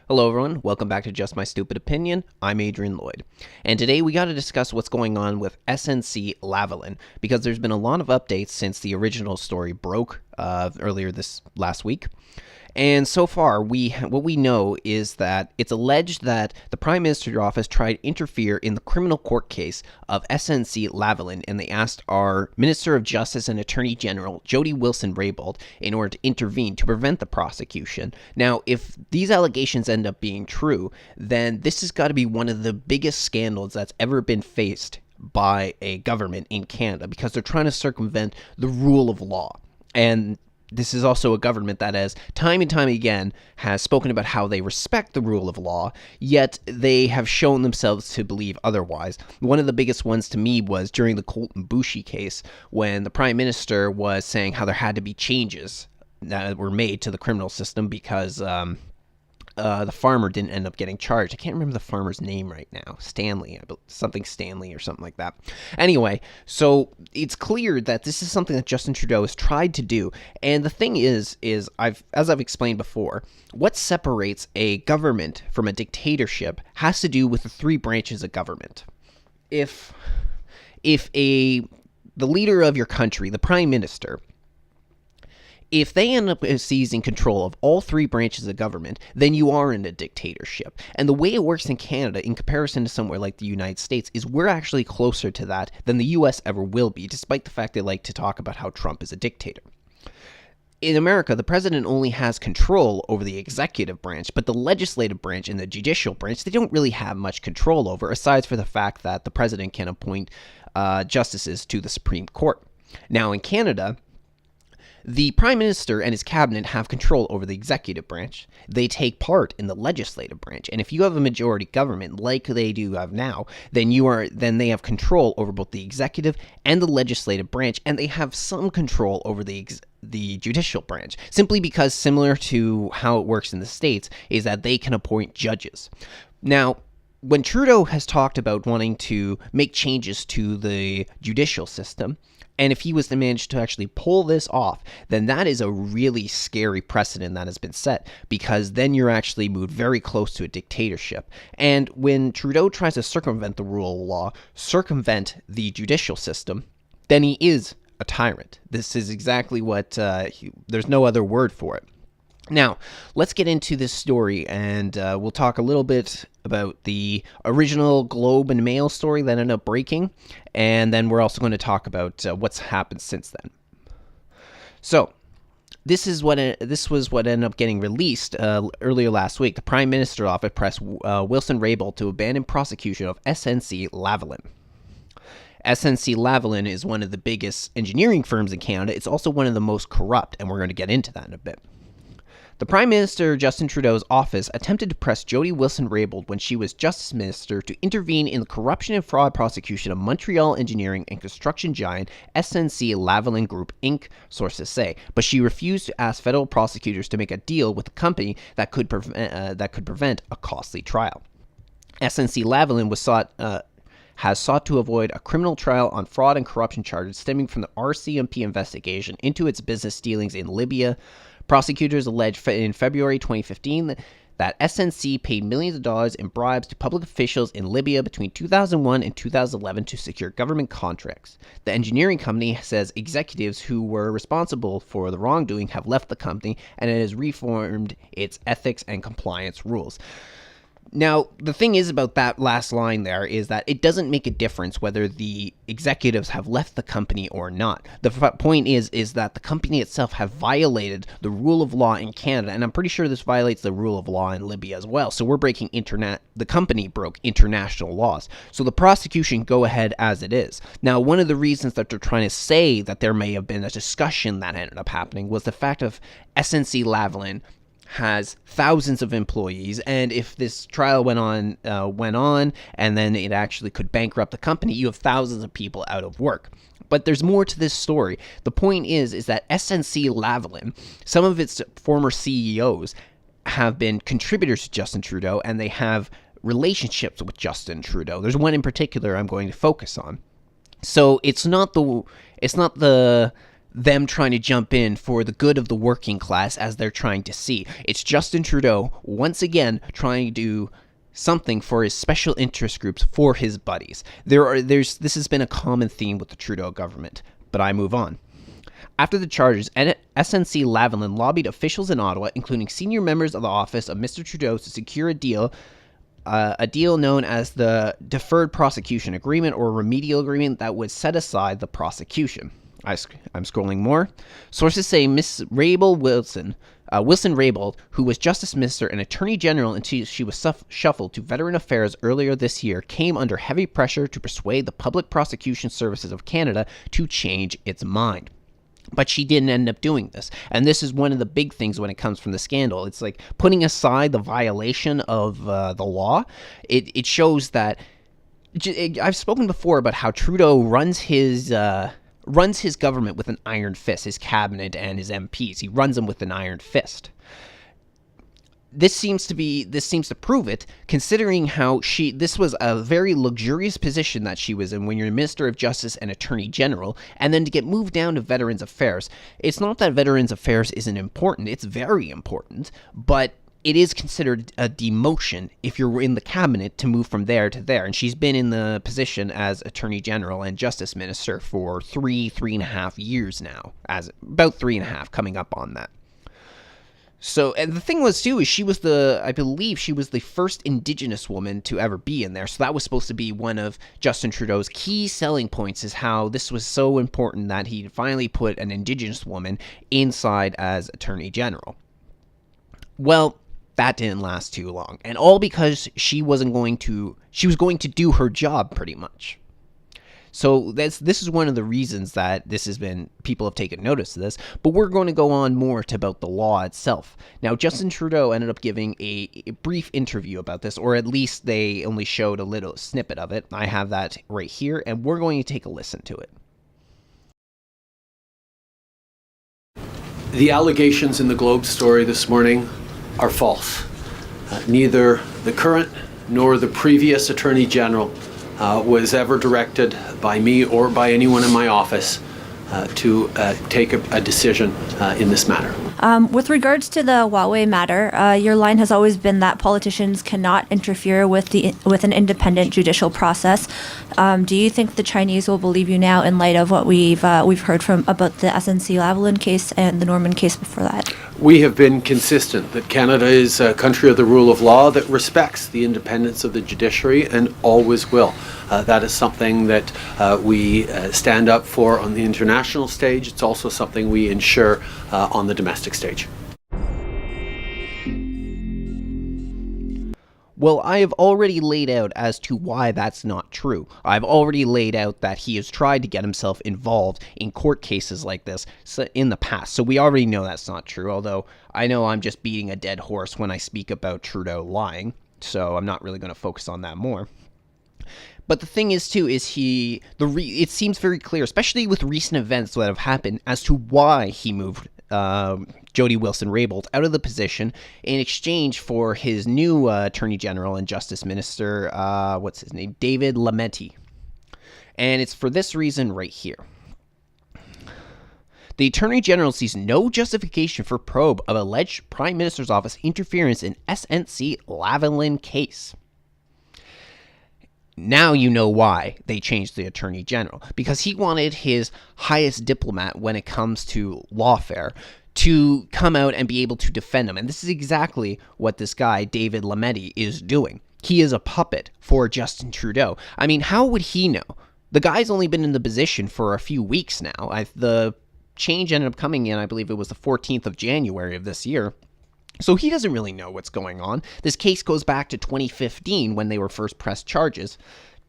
Hello everyone, welcome back to Just My Stupid Opinion. I'm Adrian Lloyd. And today we got to discuss what's going on with SNC Lavalin, because there's been a lot of updates since the original story broke earlier this last week. And so far, what we know is that it's alleged that the Prime Minister's office tried to interfere in the criminal court case of SNC Lavalin, and they asked our Minister of Justice and Attorney General, Jody Wilson-Raybould, in order to intervene to prevent the prosecution. Now, if these allegations end up being true, then this has got to be one of the biggest scandals that's ever been faced by a government in Canada, because they're trying to circumvent the rule of law. And this is also a government that has time and time again has spoken about how they respect the rule of law, yet they have shown themselves to believe otherwise. One of the biggest ones to me was during the Colton Boushie case, when the Prime Minister was saying how there had to be changes that were made to the criminal system because the farmer didn't end up getting charged. I can't remember the farmer's name right now. Stanley, something Stanley or something like that. Anyway, so it's clear that this is something that Justin Trudeau has tried to do. And the thing is as I've explained before, what separates a government from a dictatorship has to do with the three branches of government. If the leader of your country, the Prime Minister, if they end up seizing control of all three branches of government, then you are in a dictatorship. And the way it works in Canada, in comparison to somewhere like the United States, is we're actually closer to that than the U.S. ever will be, despite the fact they like to talk about how Trump is a dictator. In America, the president only has control over the executive branch, but the legislative branch and the judicial branch, they don't really have much control over, aside for the fact that the president can appoint justices to the Supreme Court. Now, in Canada, the Prime Minister and his cabinet have control over the executive branch. They take part in the legislative branch. And if you have a majority government like they do have now, then they have control over both the executive and the legislative branch, and they have some control over the judicial branch, simply because, similar to how it works in the States, is that they can appoint judges. Now, when Trudeau has talked about wanting to make changes to the judicial system, and if he was to manage to actually pull this off, then that is a really scary precedent that has been set, because then you're actually moved very close to a dictatorship. And when Trudeau tries to circumvent the rule of law, circumvent the judicial system, then he is a tyrant. This is exactly what, there's no other word for it. Now, let's get into this story, and we'll talk a little bit about the original Globe and Mail story that ended up breaking, and then we're also going to talk about what's happened since then. So, this was what ended up getting released earlier last week. The Prime Minister's office pressed Wilson-Raybould to abandon prosecution of SNC Lavalin. SNC Lavalin is one of the biggest engineering firms in Canada. It's also one of the most corrupt, and we're going to get into that in a bit. The Prime Minister, Justin Trudeau's office, attempted to press Jody Wilson-Raybould when she was Justice Minister to intervene in the corruption and fraud prosecution of Montreal engineering and construction giant SNC Lavalin Group, Inc., sources say, but she refused to ask federal prosecutors to make a deal with the company that could prevent a costly trial. SNC Lavalin has sought to avoid a criminal trial on fraud and corruption charges stemming from the RCMP investigation into its business dealings in Libya. Prosecutors alleged in February 2015 that SNC paid millions of dollars in bribes to public officials in Libya between 2001 and 2011 to secure government contracts. The engineering company says executives who were responsible for the wrongdoing have left the company, and it has reformed its ethics and compliance rules. Now, the thing is about that last line there is that it doesn't make a difference whether the executives have left the company or not. The point is that the company itself have violated the rule of law in Canada, and I'm pretty sure this violates the rule of law in Libya as well. So we're breaking the company broke international laws. So the prosecution go ahead as it is. Now, one of the reasons that they're trying to say that there may have been a discussion that ended up happening was the fact of SNC Lavalin has thousands of employees, and if this trial went on, and then it actually could bankrupt the company, you have thousands of people out of work. But there's more to this story. The point is that SNC Lavalin, some of its former CEOs have been contributors to Justin Trudeau, and they have relationships with Justin Trudeau. There's one in particular I'm going to focus on. So it's not the them trying to jump in for the good of the working class as they're trying to see. It's Justin Trudeau once again trying to do something for his special interest groups, for his buddies. This has been a common theme with the Trudeau government, but I move on. After the charges, SNC Lavalin lobbied officials in Ottawa, including senior members of the office of Mr. Trudeau, to secure a deal known as the Deferred Prosecution Agreement, or Remedial Agreement, that would set aside the prosecution. I'm scrolling more. Sources say Miss Wilson-Raybould, who was Justice Minister and Attorney General until she was shuffled to Veteran Affairs earlier this year, came under heavy pressure to persuade the Public Prosecution Services of Canada to change its mind. But she didn't end up doing this. And this is one of the big things when it comes from the scandal. It's like, putting aside the violation of the law, it shows that... I've spoken before about how Trudeau runs his government with an iron fist, his cabinet and his MPs. He runs them with an iron fist. This seems to prove it, considering how this was a very luxurious position that she was in when you're Minister of Justice and Attorney General, and then to get moved down to Veterans Affairs. It's not that Veterans Affairs isn't important, it's very important, but it is considered a demotion if you're in the cabinet to move from there to there. And she's been in the position as Attorney General and Justice Minister for 3.5 years now, about 3.5, coming up on that. So, and the thing was, too, is I believe she was the first Indigenous woman to ever be in there. So that was supposed to be one of Justin Trudeau's key selling points, is how this was so important that he finally put an Indigenous woman inside as Attorney General. Well, that didn't last too long. And all because she was going to do her job, pretty much. So this is one of the reasons that people have taken notice of this, but we're going to go on more about the law itself. Now, Justin Trudeau ended up giving a brief interview about this, or at least they only showed a little snippet of it. I have that right here, and we're going to take a listen to it. The allegations in the Globe story this morning are false. Neither the current nor the previous Attorney General was ever directed by me or by anyone in my office to take a decision in this matter. With regards to the Huawei matter, your line has always been that politicians cannot interfere with an independent judicial process. Do you think the Chinese will believe you now in light of what we've heard about the SNC Lavalin case and the Norman case before that? We have been consistent that Canada is a country of the rule of law that respects the independence of the judiciary and always will. That is something that we stand up for on the international stage. It's also something we ensure on the domestic stage. Well, I have already laid out as to why that's not true. I've already laid out that he has tried to get himself involved in court cases like this in the past, so we already know that's not true, although I know I'm just beating a dead horse when I speak about Trudeau lying, so I'm not really going to focus on that more. But the thing is, too, is it seems very clear, especially with recent events that have happened, as to why he moved Jody Wilson-Raybould out of the position in exchange for his new Attorney General and Justice Minister, what's his name, David Lametti. And it's for this reason right here. The Attorney General sees no justification for probe of alleged Prime Minister's office interference in SNC Lavalin case. Now you know why they changed the Attorney General, because he wanted his highest diplomat when it comes to lawfare to come out and be able to defend him. And this is exactly what this guy, David Lametti, is doing. He is a puppet for Justin Trudeau. I mean, how would he know? The guy's only been in the position for a few weeks now. The change ended up coming in, I believe it was the 14th of January of this year. So he doesn't really know what's going on. This case goes back to 2015 when they were first pressed charges.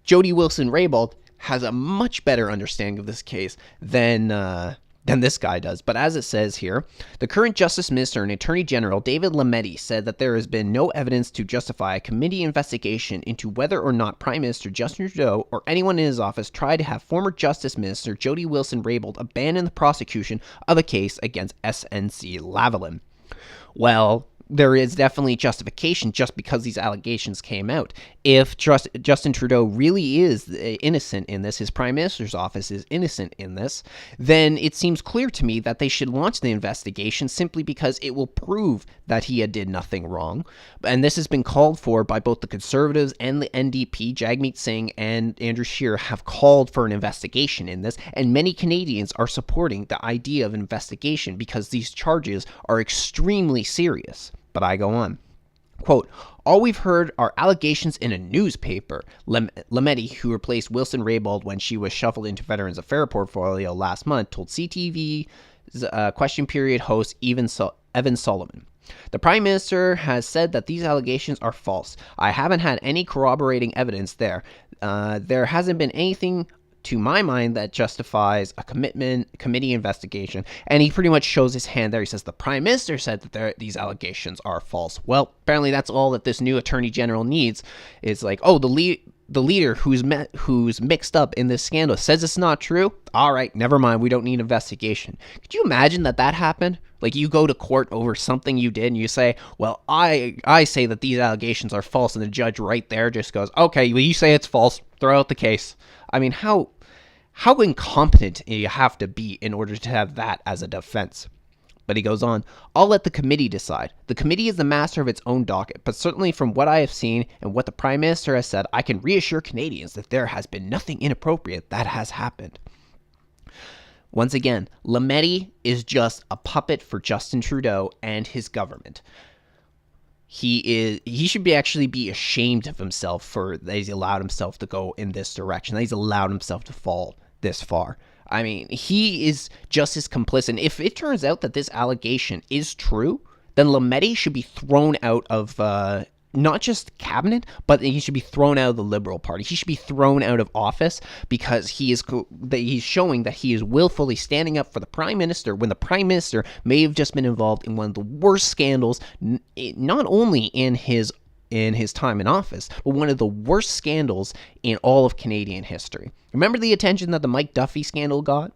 Jody Wilson-Raybould has a much better understanding of this case than this guy does. But as it says here, the current Justice Minister and Attorney General David Lametti said that there has been no evidence to justify a committee investigation into whether or not Prime Minister Justin Trudeau or anyone in his office tried to have former Justice Minister Jody Wilson-Raybould abandon the prosecution of a case against SNC Lavalin. Well, there is definitely justification just because these allegations came out. If Justin Trudeau really is innocent in this, his prime minister's office is innocent in this, then it seems clear to me that they should launch the investigation simply because it will prove that he did nothing wrong. And this has been called for by both the Conservatives and the NDP. Jagmeet Singh and Andrew Scheer have called for an investigation in this, and many Canadians are supporting the idea of an investigation because these charges are extremely serious. But I go on. Quote, all we've heard are allegations in a newspaper. Lametti, who replaced Wilson-Raybould when she was shuffled into Veterans Affairs portfolio last month, told CTV's question period host Evan Solomon. The Prime Minister has said that these allegations are false. I haven't had any corroborating evidence there. There hasn't been anything to my mind that justifies a committee investigation. And he pretty much shows his hand there. He says the Prime Minister said that these allegations are false. Well, apparently that's all that this new Attorney General needs is like, oh, the leader who's mixed up in this scandal says it's not true. All right, never mind. We don't need investigation. Could you imagine that happened? Like you go to court over something you did and you say, well, I say that these allegations are false. And the judge right there just goes, okay, well, you say it's false. Throw out the case. I mean, how incompetent you have to be in order to have that as a defense. But he goes on, I'll let the committee decide. The committee is the master of its own docket, but certainly from what I have seen and what the Prime Minister has said, I can reassure Canadians that there has been nothing inappropriate that has happened. Once again, Lametti is just a puppet for Justin Trudeau and his government. He should actually be ashamed of himself for that he's allowed himself to go in this direction, that he's allowed himself to fall this far. I mean, he is just as complicit. If it turns out that this allegation is true, then Lametti should be thrown out of not just cabinet, but he should be thrown out of the Liberal Party. He should be thrown out of office because he's showing that he is willfully standing up for the Prime Minister when the Prime Minister may have just been involved in one of the worst scandals, not only in his time in office, but one of the worst scandals in all of Canadian history. Remember the attention that the Mike Duffy scandal got?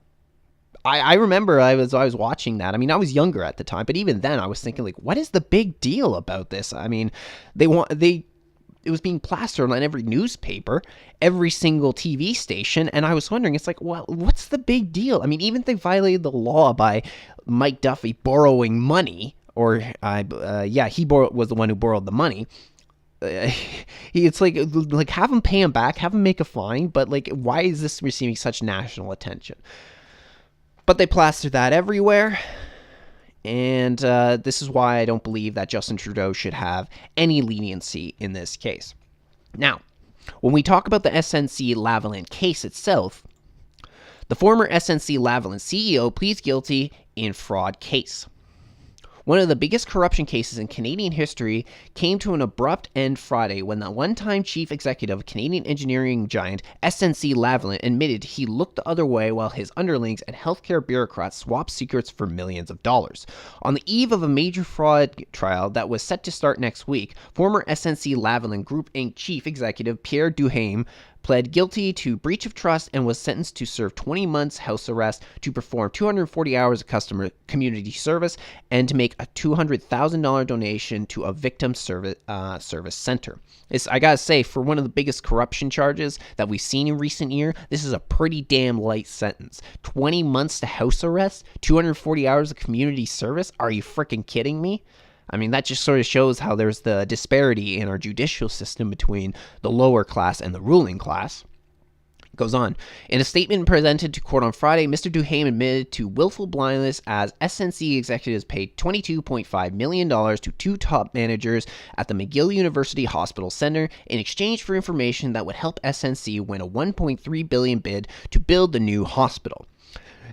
I remember I was watching that. I mean, I was younger at the time, but even then I was thinking, like, what is the big deal about this? I mean, it was being plastered on every newspaper, every single TV station, and I was wondering, it's like, well, what's the big deal? I mean, even if they violated the law by Mike Duffy borrowing money, or he was the one who borrowed the money. It's like have him pay him back, have him make a fine, but like, why is this receiving such national attention? But they plaster that everywhere, and this is why I don't believe that Justin Trudeau should have any leniency in this case. Now, when we talk about the SNC Lavalin case itself, the former SNC Lavalin CEO pleads guilty in fraud case. One of the biggest corruption cases in Canadian history came to an abrupt end Friday when the one-time chief executive of Canadian engineering giant SNC Lavalin admitted he looked the other way while his underlings and healthcare bureaucrats swapped secrets for millions of dollars. On the eve of a major fraud trial that was set to start next week, former SNC Lavalin Group Inc. chief executive Pierre Duhaime pled guilty to breach of trust and was sentenced to serve 20 months house arrest, to perform 240 hours of customer community service, and to make a $200,000 donation to a victim service center. I gotta say, for one of the biggest corruption charges that we've seen in recent year, this is a pretty damn light sentence. 20 months to house arrest, 240 hours of community service? Are you freaking kidding me? I mean, that just sort of shows how there's the disparity in our judicial system between the lower class and the ruling class. It goes on. In a statement presented to court on Friday, Mr. Duhaime admitted to willful blindness as SNC executives paid $22.5 million to two top managers at the McGill University Hospital Center in exchange for information that would help SNC win a $1.3 billion bid to build the new hospital.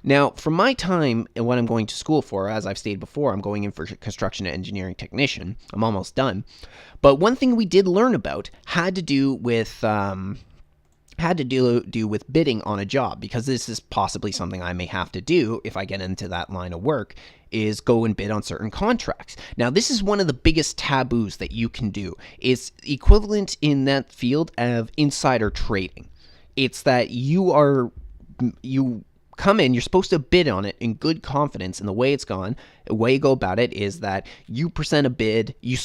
Now, from my time and what I'm going to school for, as I've stated before, I'm going in for construction and engineering technician. I'm almost done. But one thing we did learn about had to do with bidding on a job, because this is possibly something I may have to do if I get into that line of work, is go and bid on certain contracts. Now, this is one of the biggest taboos that you can do. It's equivalent in that field of insider trading. It's that you come in, you're supposed to bid on it in good confidence. And the way you go about it is that you present a bid, you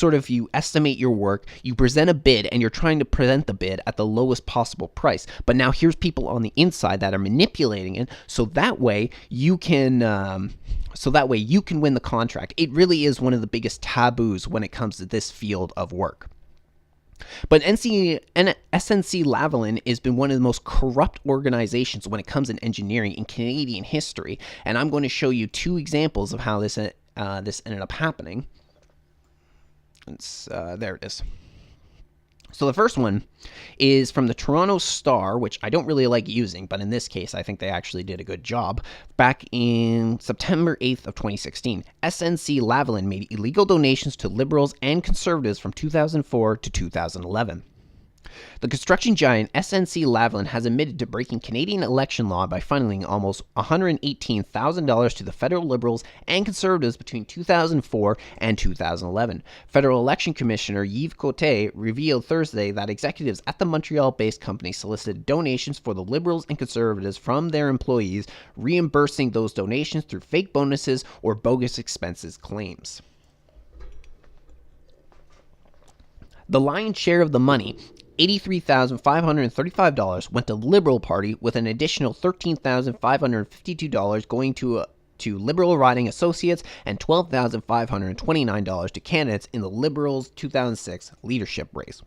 estimate your work, you present a bid, and you're trying to present the bid at the lowest possible price. But now here's people on the inside that are manipulating it, so that way you can win the contract. It really is one of the biggest taboos when it comes to this field of work. But SNC Lavalin has been one of the most corrupt organizations when it comes to engineering in Canadian history, and I'm going to show you two examples of how this ended up happening. There it is. So the first one is from the Toronto Star, which I don't really like using, but in this case, I think they actually did a good job. Back in September 8th of 2016, SNC Lavalin made illegal donations to Liberals and Conservatives from 2004 to 2011. The construction giant SNC Lavalin has admitted to breaking Canadian election law by funneling almost $118,000 to the federal Liberals and Conservatives between 2004 and 2011. Federal Election Commissioner Yves Côté revealed Thursday that executives at the Montreal-based company solicited donations for the Liberals and Conservatives from their employees, reimbursing those donations through fake bonuses or bogus expenses claims. The lion's share of the money, $83,535, went to the Liberal Party, with an additional $13,552 going to Liberal riding associates and $12,529 to candidates in the Liberals' 2006 leadership race.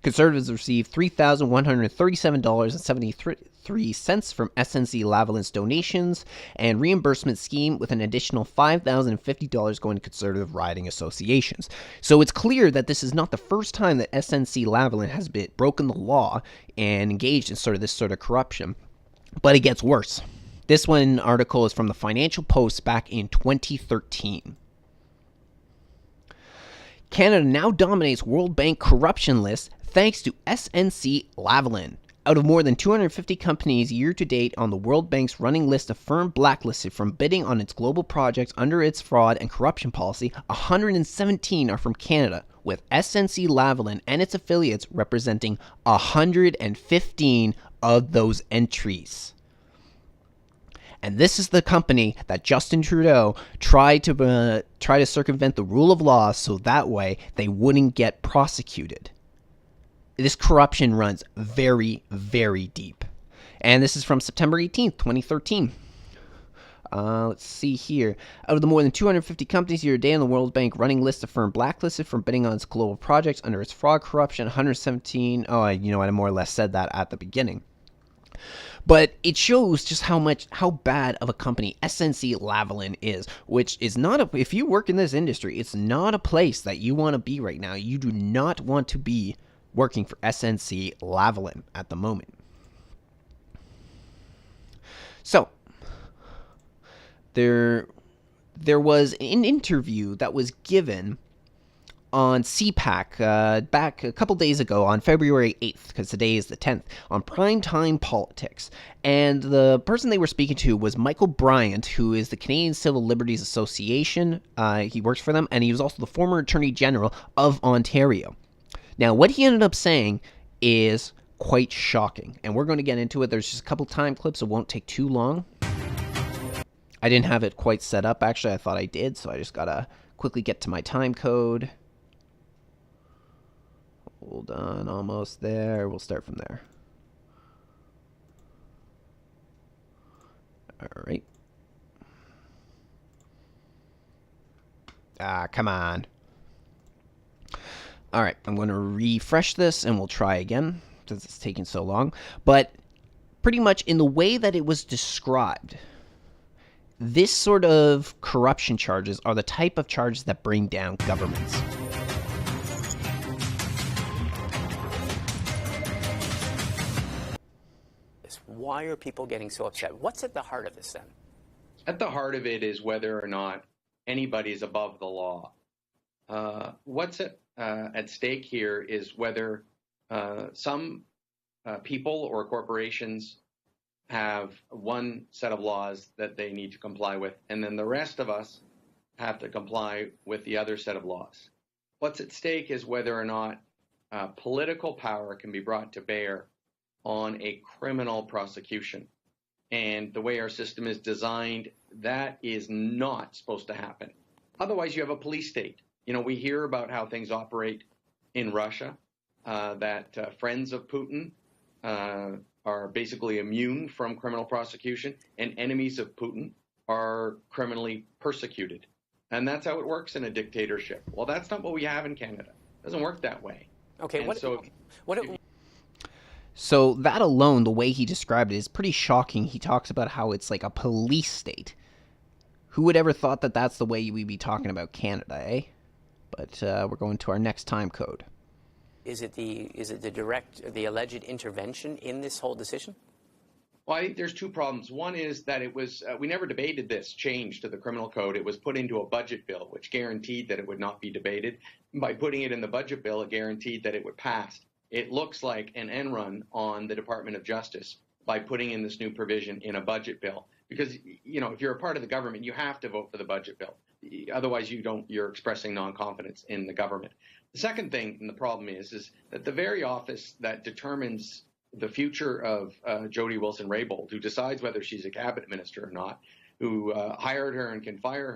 Conservatives received $3,137.73 from SNC Lavalin's donations and reimbursement scheme, with an additional $5,050 going to conservative riding associations. So it's clear that this is not the first time that SNC Lavalin has broken the law and engaged in this sort of corruption. But it gets worse. This one article is from the Financial Post back in 2013. Canada now dominates World Bank corruption list thanks to SNC Lavalin. Out of more than 250 companies year-to-date on the World Bank's running list of firm blacklisted from bidding on its global projects under its fraud and corruption policy, 117 are from Canada, with SNC Lavalin and its affiliates representing 115 of those entries. And this is the company that Justin Trudeau tried to circumvent the rule of law so that way they wouldn't get prosecuted. This corruption runs very, very deep. And this is from September 18th, 2013. Let's see here. Out of the more than 250 companies year to date on the World Bank running list of firm blacklisted from bidding on its global projects under its fraud, corruption, 117. I more or less said that at the beginning. But it shows just how bad of a company SNC Lavalin is, which is not if you work in this industry, it's not a place that you want to be right now. You do not want to be working for SNC Lavalin at the moment. So, there was an interview that was given on CPAC back a couple days ago on February 8th, because today is the 10th, on Primetime Politics. And the person they were speaking to was Michael Bryant, who is the Canadian Civil Liberties Association. He works for them, and he was also the former Attorney General of Ontario. Now, what he ended up saying is quite shocking, and we're going to get into it. There's just a couple time clips. It won't take too long. I didn't have it quite set up, actually. I thought I did, so I just got to quickly get to my time code. Hold on, almost there. We'll start from there. All right. Come on. All right, I'm going to refresh this and we'll try again since it's taking so long. But pretty much in the way that it was described, this sort of corruption charges are the type of charges that bring down governments. Why are people getting so upset? What's at the heart of this then? At the heart of it is whether or not anybody is above the law. What's at stake here is whether some people or corporations have one set of laws that they need to comply with, and then the rest of us have to comply with the other set of laws. What's at stake is whether or not political power can be brought to bear on a criminal prosecution. And the way our system is designed, that is not supposed to happen. Otherwise, you have a police state. We hear about how things operate in Russia, that friends of Putin are basically immune from criminal prosecution, and enemies of Putin are criminally persecuted. And that's how it works in a dictatorship. Well, that's not what we have in Canada. It doesn't work that way. Okay, So that alone, the way he described it, is pretty shocking. He talks about how it's like a police state. Who would ever thought that that's the way we'd be talking about Canada, eh? But we're going to our next time code. Is it the alleged intervention in this whole decision? Well, I think there's two problems. One is that it was, we never debated this change to the criminal code. It was put into a budget bill, which guaranteed that it would not be debated. By putting it in the budget bill, it guaranteed that it would pass. It looks like an end run on the Department of Justice by putting in this new provision in a budget bill. Because, if you're a part of the government, you have to vote for the budget bill. Otherwise, you're expressing non-confidence in the government. The second thing, and the problem is that the very office that determines the future of Jody Wilson-Raybould, who decides whether she's a cabinet minister or not, who hired her and can fire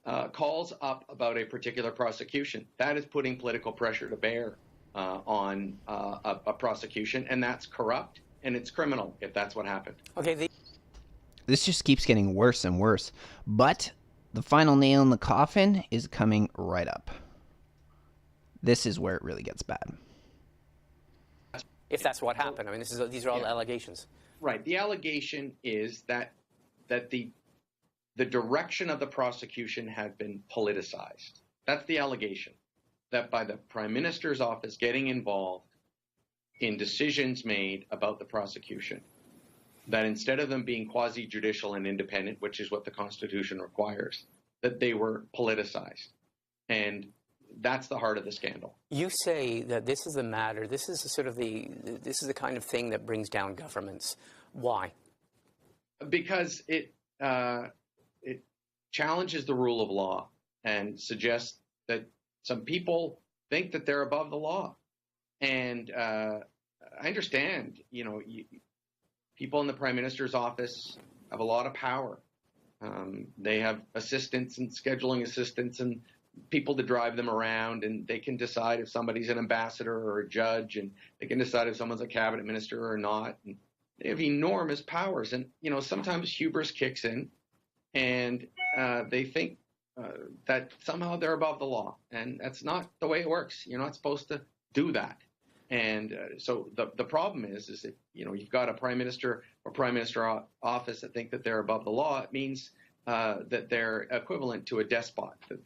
her, calls up about a particular prosecution. That is putting political pressure to bear on a prosecution, and that's corrupt, and it's criminal if that's what happened. Okay. This just keeps getting worse and worse. But the final nail in the coffin is coming right up. This is where it really gets bad. If that's what happened. I mean, these are all allegations. Right. The allegation is that the direction of the prosecution had been politicized. That's the allegation. That by the Prime Minister's office getting involved in decisions made about the prosecution, that instead of them being quasi-judicial and independent, which is what the Constitution requires, that they were politicized. And that's the heart of the scandal. You say that this is the matter. This is the kind of thing that brings down governments. Why? Because it challenges the rule of law and suggests that some people think that they're above the law. And I understand, people in the Prime Minister's office have a lot of power. They have assistants and scheduling assistants and people to drive them around, and they can decide if somebody's an ambassador or a judge, and they can decide if someone's a cabinet minister or not. And they have enormous powers, and sometimes hubris kicks in, and they think that somehow they're above the law, and that's not the way it works. You're not supposed to do that. And so the problem is if you've got a prime minister or prime minister office that think that they're above the law, it means that they're equivalent to a despot. That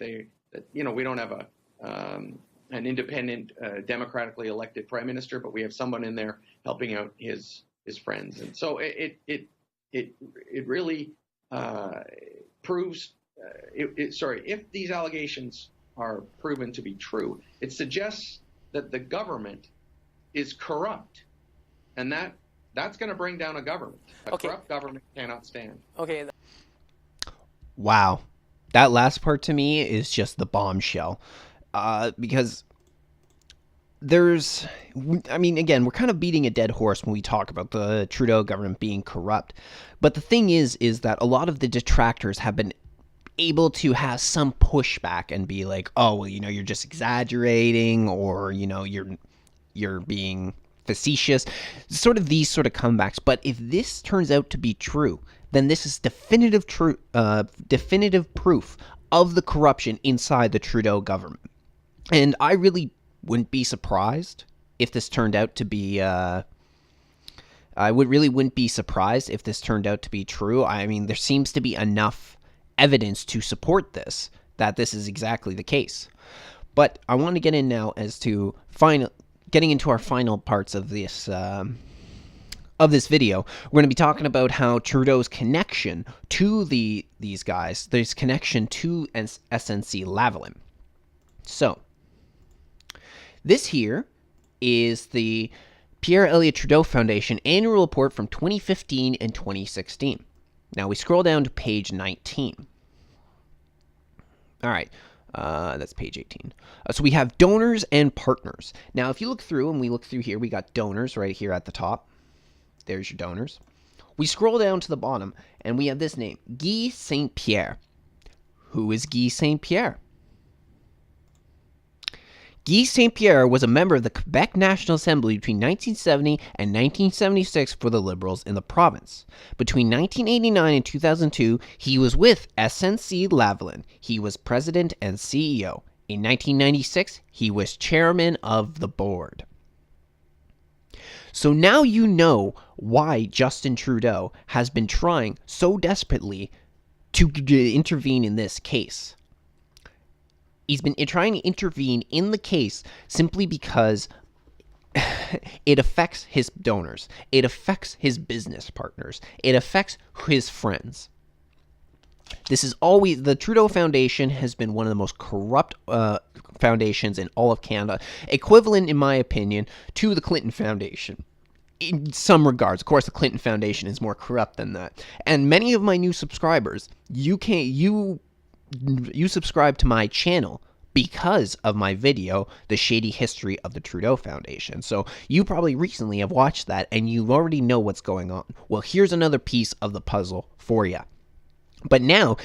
we don't have an independent, democratically elected prime minister, but we have someone in there helping out his friends. And so it really proves. If these allegations are proven to be true, it suggests that the government is corrupt, and that's going to bring down a government. A corrupt government cannot stand. Okay. Wow. That last part to me is just the bombshell. Because again, we're kind of beating a dead horse when we talk about the Trudeau government being corrupt. But the thing is that a lot of the detractors have been able to have some pushback and be like, oh, well, you're just exaggerating, or, you're being facetious, these comebacks. But if this turns out to be true, then this is definitive proof of the corruption inside the Trudeau government. And I really wouldn't be surprised if this turned out to be wouldn't be surprised if this turned out to be true. I mean, there seems to be enough evidence to support that this is exactly the case. But I want to get in now as to getting into our final parts of this video. We're going to be talking about how Trudeau's connection to these guys, there's connection to SNC Lavalin. So, this here is the Pierre Elliott Trudeau Foundation annual report from 2015 and 2016. Now, we scroll down to page 19. All right. That's page 18. So we have donors and partners. Now, if you look through, and we look through here, we got donors right here at the top. There's your donors. We scroll down to the bottom, and we have this name, Guy St. Pierre. Who is Guy St. Pierre? Guy St. Pierre was a member of the Quebec National Assembly between 1970 and 1976 for the Liberals in the province. Between 1989 and 2002, he was with SNC Lavalin. He was president and CEO. In 1996, he was chairman of the board. So now you know why Justin Trudeau has been trying so desperately to intervene in this case. He's been trying to intervene in the case simply because it affects his donors. It affects his business partners. It affects his friends. This is always, the Trudeau Foundation has been one of the most corrupt foundations in all of Canada, equivalent, in my opinion, to the Clinton Foundation. In some regards. Of course, the Clinton Foundation is more corrupt than that. And many of my new subscribers, you subscribe to my channel because of my video, The Shady History of the Trudeau Foundation. So you probably recently have watched that and you already know what's going on. Well, here's another piece of the puzzle for you. But now,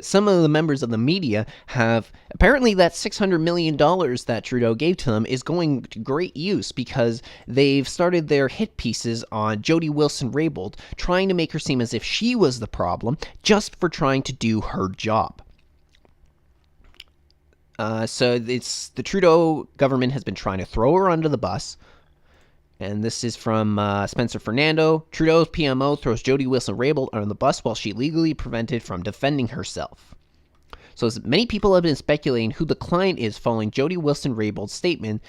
some of the members of the media have, apparently that $600 million that Trudeau gave to them is going to great use because they've started their hit pieces on Jody Wilson-Raybould, trying to make her seem as if she was the problem just for trying to do her job. So the Trudeau government has been trying to throw her under the bus. And this is from Spencer Fernando. Trudeau's PMO throws Jody Wilson-Raybould under the bus while she legally prevented from defending herself. So as many people have been speculating who the client is following Jody Wilson-Raybould's statement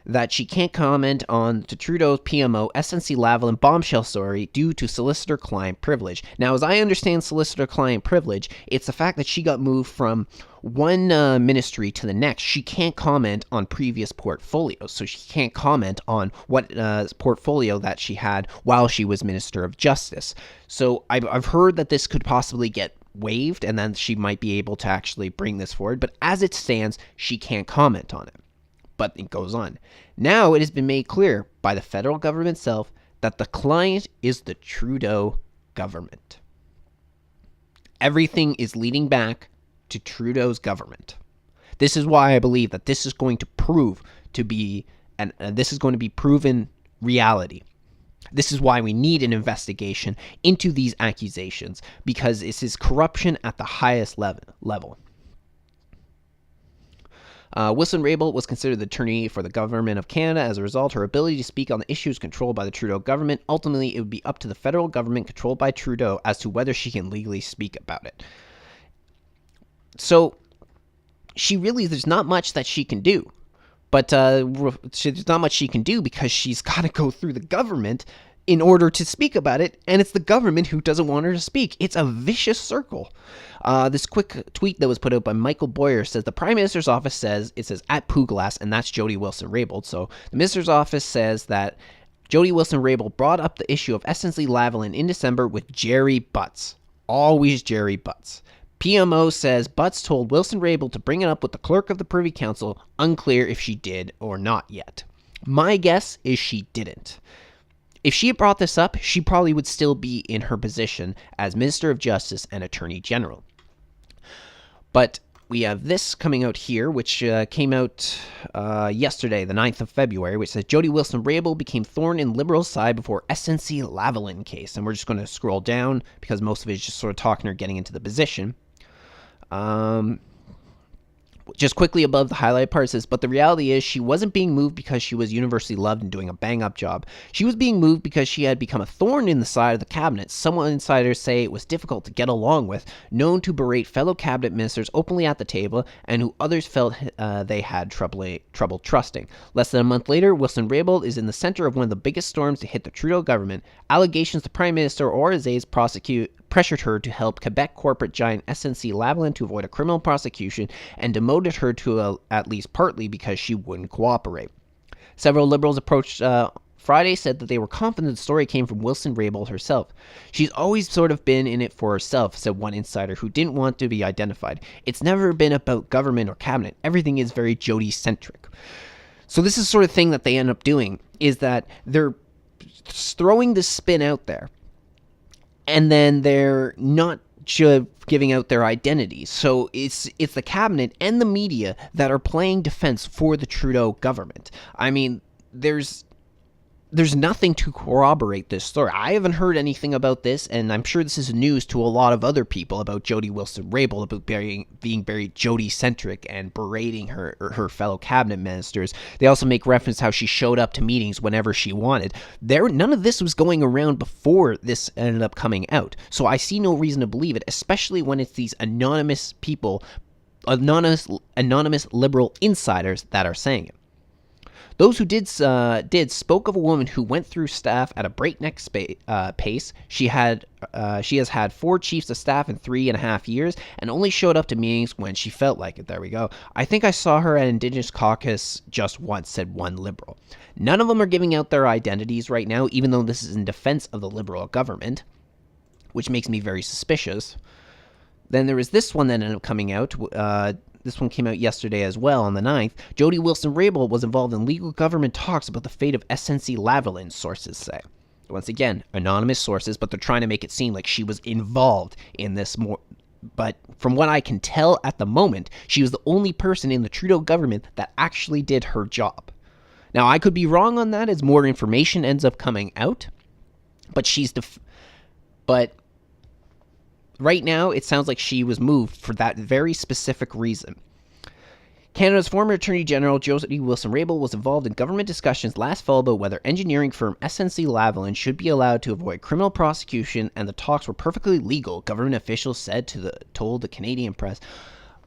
that she can't comment on to Trudeau's PMO SNC Lavalin bombshell story due to solicitor-client privilege. Now, as I understand solicitor-client privilege, it's the fact that she got moved from one ministry to the next. She can't comment on previous portfolios, so she can't comment on what portfolio that she had while she was Minister of Justice. So I've heard that this could possibly get waived, and then she might be able to actually bring this forward, but as it stands, she can't comment on it. But it goes on. Now it has been made clear by the federal government itself that the client is the Trudeau government. Everything is leading back to Trudeau's government. This is why I believe that this is going to prove to be, and this is going to be proven reality. This is why we need an investigation into these accusations, because this is corruption at the highest level. Wilson-Raybould was considered the attorney for the government of Canada. As a result, her ability to speak on the issues controlled by the Trudeau government, ultimately it would be up to the federal government controlled by Trudeau as to whether she can legally speak about it. So, there's not much that she can do. But there's not much she can do because she's got to go through the government in order to speak about it, and it's the government who doesn't want her to speak. It's a vicious circle. This quick tweet that was put out by Michael Boyer says the Prime Minister's office says at Puglas, and that's Jody Wilson-Raybould. So the Minister's office says that Jody Wilson-Raybould brought up the issue of SNC Lavalin in December with Jerry Butts. Always Jerry Butts. PMO says Butts told Wilson-Raybould to bring it up with the clerk of the Privy Council. Unclear if she did or not yet. My guess is she didn't. If she had brought this up, she probably would still be in her position as Minister of Justice and Attorney General. But we have this coming out here, which came out yesterday, the 9th of February, which says Jody Wilson-Raybould became thorn in Liberals' side before SNC Lavalin case. And we're just going to scroll down because most of it is just sort of talking her getting into the position. Just quickly above the highlight part, it says, but the reality is she wasn't being moved because she was universally loved and doing a bang-up job. She was being moved because she had become a thorn in the side of the cabinet. Some insiders say it was difficult to get along with, known to berate fellow cabinet ministers openly at the table, and who others felt they had trouble trusting. Less than a month later, Wilson-Raybould is in the center of one of the biggest storms to hit the Trudeau government. Allegations the Prime Minister or his aides pressured her to help Quebec corporate giant SNC Lavalin to avoid a criminal prosecution and demoted her to at least partly because she wouldn't cooperate. Several Liberals approached Friday said that they were confident the story came from Wilson-Raybould herself. She's always sort of been in it for herself, said one insider who didn't want to be identified. It's never been about government or cabinet. Everything is very Jody-centric. So this is the sort of thing that they end up doing, is that they're throwing this spin out there and then they're not giving out their identities. So it's the cabinet and the media that are playing defense for the Trudeau government. I mean, there's nothing to corroborate this story. I haven't heard anything about this, and I'm sure this is news to a lot of other people about Jody Wilson-Raybould, about being very Jody-centric and berating her fellow cabinet ministers. They also make reference how she showed up to meetings whenever she wanted. None of this was going around before this ended up coming out, so I see no reason to believe it, especially when it's these anonymous people, anonymous liberal insiders that are saying it. Those who did spoke of a woman who went through staff at a breakneck pace. She has had 4 chiefs of staff in 3.5 years and only showed up to meetings when she felt like it. There we go. I think I saw her at Indigenous Caucus just once, said one Liberal. None of them are giving out their identities right now, even though this is in defense of the Liberal government, which makes me very suspicious. Then there was this one that ended up coming out. This one came out yesterday as well, on the 9th. Jody Wilson-Raybould was involved in legal government talks about the fate of SNC Lavalin, sources say. Once again, anonymous sources, but they're trying to make it seem like she was involved in this more. But from what I can tell at the moment, she was the only person in the Trudeau government that actually did her job. Now, I could be wrong on that as more information ends up coming out, but right now, it sounds like she was moved for that very specific reason. Canada's former Attorney General Jody Wilson-Raybould was involved in government discussions last fall about whether engineering firm SNC Lavalin should be allowed to avoid criminal prosecution, and the talks were perfectly legal, government officials told the Canadian press.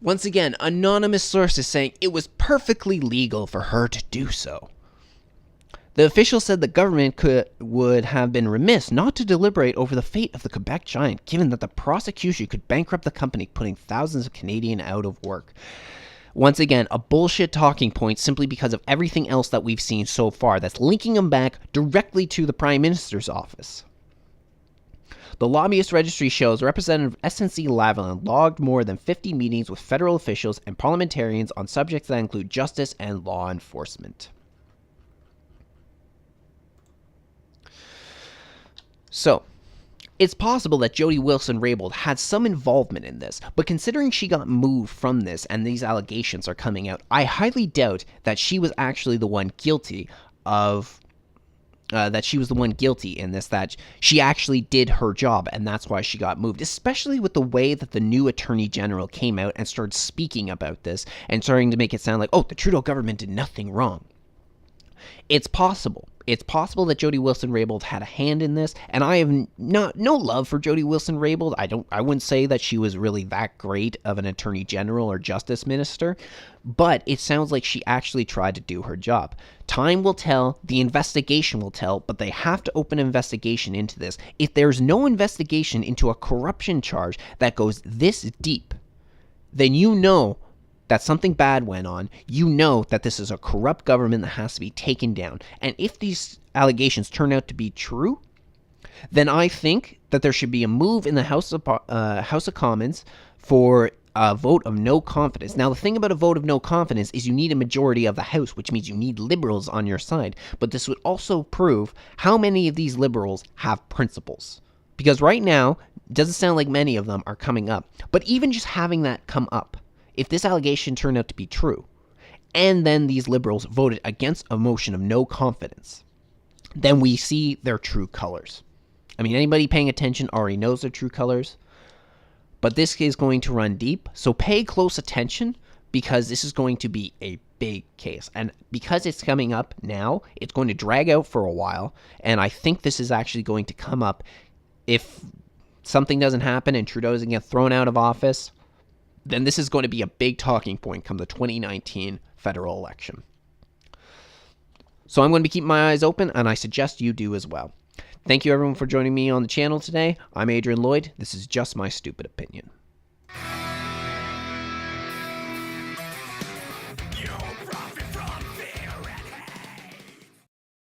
Once again, anonymous sources saying it was perfectly legal for her to do so. The official said the government would have been remiss not to deliberate over the fate of the Quebec giant, given that the prosecution could bankrupt the company, putting thousands of Canadians out of work. Once again, a bullshit talking point simply because of everything else that we've seen so far that's linking them back directly to the Prime Minister's office. The lobbyist registry shows Representative SNC Lavalin logged more than 50 meetings with federal officials and parliamentarians on subjects that include justice and law enforcement. So, it's possible that Jody Wilson-Raybould had some involvement in this, but considering she got moved from this and these allegations are coming out, I highly doubt that she was actually the one guilty of, in this, that she actually did her job and that's why she got moved, especially with the way that the new Attorney General came out and started speaking about this and starting to make it sound like, oh, the Trudeau government did nothing wrong. It's possible. It's possible that Jody Wilson-Raybould had a hand in this, and I have no love for Jody Wilson-Raybould. I wouldn't say that she was really that great of an attorney general or justice minister, but it sounds like she actually tried to do her job. Time will tell, the investigation will tell, but they have to open an investigation into this. If there's no investigation into a corruption charge that goes this deep, then you know that something bad went on. You know that this is a corrupt government that has to be taken down. And if these allegations turn out to be true, then I think that there should be a move in the House of Commons for a vote of no confidence. Now, the thing about a vote of no confidence is you need a majority of the House, which means you need Liberals on your side. But this would also prove how many of these Liberals have principles. Because right now, it doesn't sound like many of them are coming up. But even just having that come up, if this allegation turned out to be true, and then these Liberals voted against a motion of no confidence, then we see their true colors. I mean, anybody paying attention already knows their true colors, but this is going to run deep, so pay close attention, because this is going to be a big case. And because it's coming up now, it's going to drag out for a while, and I think this is actually going to come up if something doesn't happen and Trudeau doesn't get thrown out of office. Then this is going to be a big talking point come the 2019 federal election. So I'm going to be keeping my eyes open, and I suggest you do as well. Thank you everyone for joining me on the channel today. I'm Adrian Lloyd. This is just my stupid opinion.